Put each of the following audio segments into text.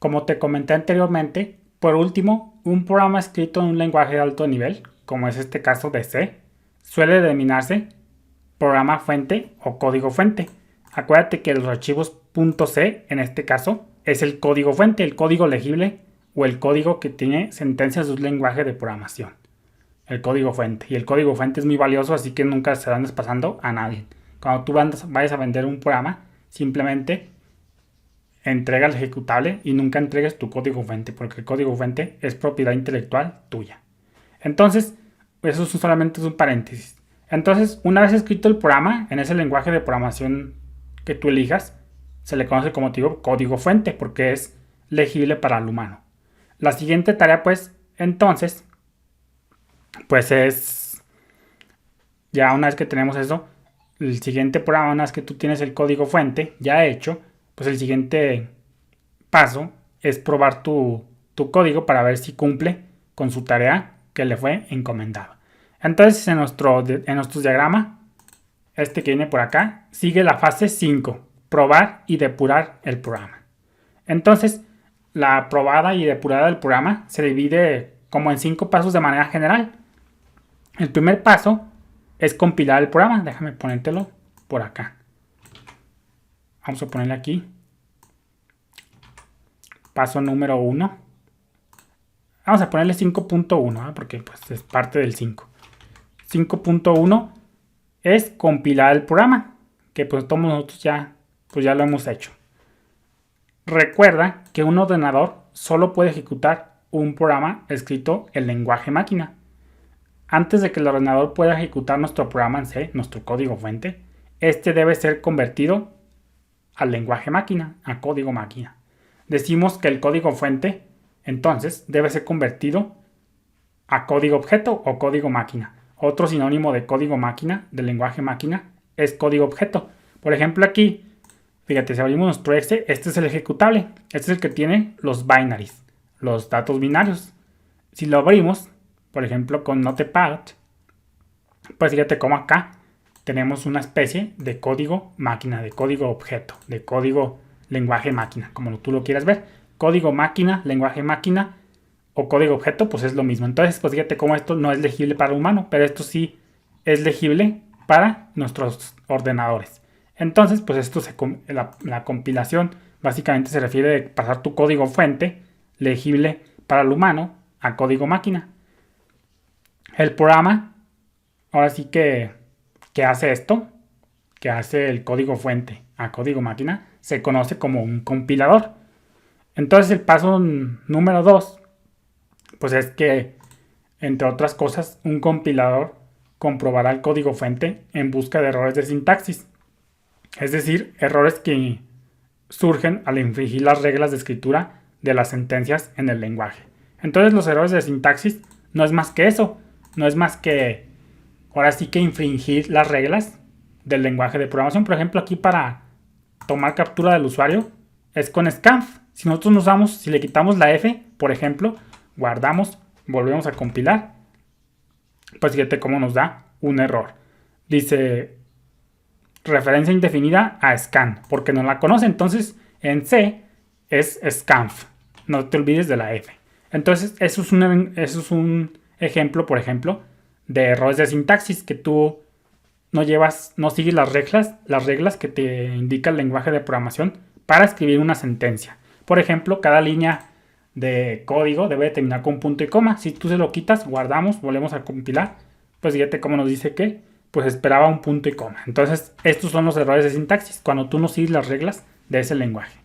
Como te comenté anteriormente, por último, un programa escrito en un lenguaje de alto nivel, como es este caso de C, suele denominarse programa fuente o código fuente. Acuérdate que los archivos .c en este caso es el código fuente, el código legible o el código que tiene sentencias de un lenguaje de programación. El código fuente. Y el código fuente es muy valioso, así que nunca se lo andes pasando a nadie. Cuando tú vayas a vender un programa, simplemente entrega el ejecutable y nunca entregues tu código fuente, porque el código fuente es propiedad intelectual tuya. Entonces, eso solamente es un paréntesis. Entonces, una vez escrito el programa, en ese lenguaje de programación que tú elijas, se le conoce como te digo código fuente, porque es legible para el humano. La siguiente tarea, pues, entonces, pues es, ya una vez que tenemos eso, el siguiente programa, una vez que tú tienes el código fuente ya hecho, pues el siguiente paso es probar tu código para ver si cumple con su tarea que le fue encomendado. Entonces en nuestro diagrama, este que viene por acá, sigue la fase 5, probar y depurar el programa. Entonces, la probada y depurada del programa se divide como en 5 pasos de manera general. El primer paso es compilar el programa. Déjame ponértelo por acá. Vamos a ponerle aquí. Paso número 1. Vamos a ponerle 5.1, porque pues, es parte del 5. 5.1 es compilar el programa, que pues todos nosotros ya lo hemos hecho. Recuerda que un ordenador solo puede ejecutar un programa escrito en lenguaje máquina. Antes de que el ordenador pueda ejecutar nuestro programa en C, nuestro código fuente, este debe ser convertido al lenguaje máquina, a código máquina. Decimos que el código fuente, entonces, debe ser convertido a código objeto o código máquina. Otro sinónimo de código máquina, del lenguaje máquina, es código objeto. Por ejemplo, aquí, fíjate, si abrimos nuestro exe, este es el ejecutable. Este es el que tiene los binaries, los datos binarios. Si lo abrimos, por ejemplo, con Notepad, pues fíjate cómo acá tenemos una especie de código máquina, de código objeto, de código lenguaje máquina, como tú lo quieras ver. Código máquina, lenguaje máquina o código objeto, pues es lo mismo. Entonces, pues fíjate cómo esto no es legible para el humano, pero esto sí es legible para nuestros ordenadores. Entonces, pues esto la compilación básicamente se refiere a pasar tu código fuente legible para el humano a código máquina. El programa, ahora sí que hace esto, que hace el código fuente a código máquina, se conoce como un compilador. Entonces el paso número 2, pues es que, entre otras cosas, un compilador comprobará el código fuente en busca de errores de sintaxis. Es decir, errores que surgen al infringir las reglas de escritura de las sentencias en el lenguaje. Entonces los errores de sintaxis no es más que eso, no es más que, ahora sí que infringir las reglas del lenguaje de programación. Por ejemplo, aquí para tomar captura del usuario es con scanf. Si nosotros usamos, si le quitamos la F, por ejemplo, guardamos, volvemos a compilar, pues fíjate cómo nos da un error. Dice referencia indefinida a scan, porque no la conoce. Entonces en C es scanf. No te olvides de la F. Entonces eso es un ejemplo, por ejemplo, de errores de sintaxis que tú no sigues las reglas que te indica el lenguaje de programación para escribir una sentencia. Por ejemplo, cada línea de código debe terminar con punto y coma. Si tú se lo quitas, guardamos, volvemos a compilar, pues fíjate cómo nos dice que pues esperaba un punto y coma. Entonces, estos son los errores de sintaxis, cuando tú no sigues las reglas de ese lenguaje.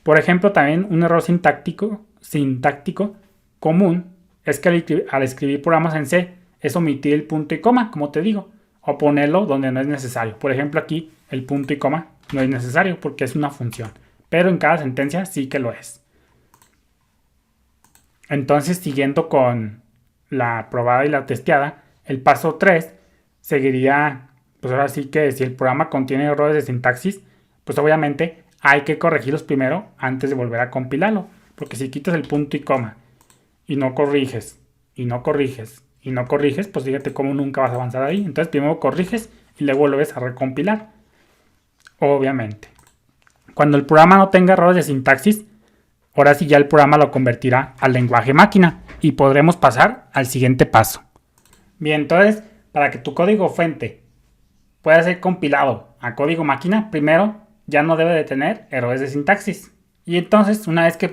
Por ejemplo, también un error sintáctico común es que al escribir programas en C es omitir el punto y coma, como te digo, o ponerlo donde no es necesario. Por ejemplo, aquí el punto y coma no es necesario porque es una función, pero en cada sentencia sí que lo es. Entonces, siguiendo con la probada y la testeada, el paso 3 seguiría, pues ahora sí que si el programa contiene errores de sintaxis, pues obviamente hay que corregirlos primero antes de volver a compilarlo, porque si quitas el punto y coma y no corriges, pues fíjate cómo nunca vas a avanzar ahí. Entonces primero corriges y luego vuelves a recompilar, obviamente. Cuando el programa no tenga errores de sintaxis, ahora sí ya el programa lo convertirá al lenguaje máquina y podremos pasar al siguiente paso. Bien, entonces, para que tu código fuente pueda ser compilado a código máquina, primero ya no debe de tener errores de sintaxis. Y entonces, una vez que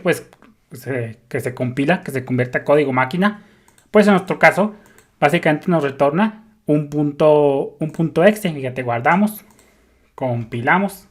se compila, que se convierte a código máquina, pues en nuestro caso, básicamente nos retorna un punto exe. Fíjate, guardamos, compilamos,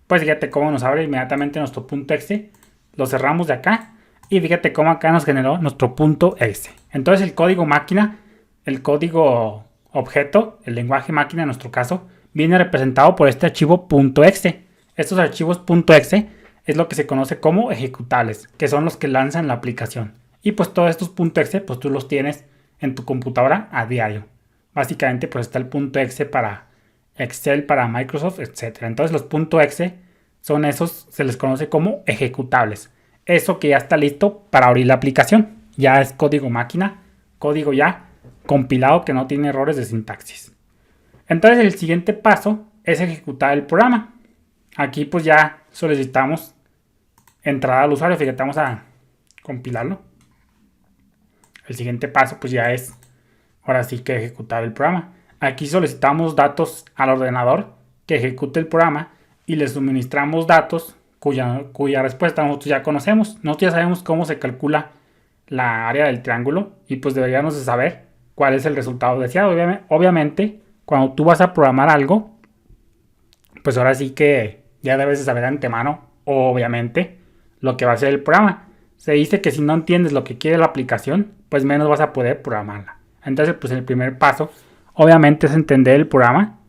pues fíjate cómo nos abre inmediatamente nuestro punto exe, lo cerramos de acá y fíjate cómo acá nos generó nuestro punto exe. Entonces el código máquina, el código objeto, el lenguaje máquina en nuestro caso, viene representado por este archivo .exe. Estos archivos .exe es lo que se conoce como ejecutables, que son los que lanzan la aplicación. Y pues todos estos .exe pues tú los tienes en tu computadora a diario. Básicamente pues está el .exe para Excel, para Microsoft, etc. Entonces los .exe son esos, se les conoce como ejecutables. Eso que ya está listo para abrir la aplicación. Ya es código máquina, código ya compilado que no tiene errores de sintaxis. Entonces el siguiente paso es ejecutar el programa. Aquí pues ya solicitamos entrada al usuario. Fíjate, vamos a compilarlo. El siguiente paso pues ya es ahora sí que ejecutar el programa. Aquí solicitamos datos al ordenador que ejecute el programa y le suministramos datos cuya respuesta nosotros ya conocemos. Nosotros ya sabemos cómo se calcula la área del triángulo y pues deberíamos de saber cuál es el resultado deseado. Obviamente, cuando tú vas a programar algo, pues ahora sí que ya debes de saber de antemano, obviamente, lo que va a ser el programa. Se dice que si no entiendes lo que quiere la aplicación, pues menos vas a poder programarla. Entonces, pues el primer paso, obviamente, es entender el programa,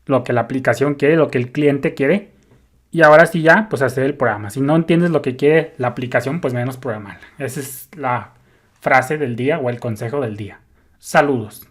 lo que la aplicación quiere, lo que el cliente quiere, y ahora sí ya, pues hacer el programa. Si no entiendes lo que quiere la aplicación, pues menos programarla. Esa es la frase del día o el consejo del día. Saludos.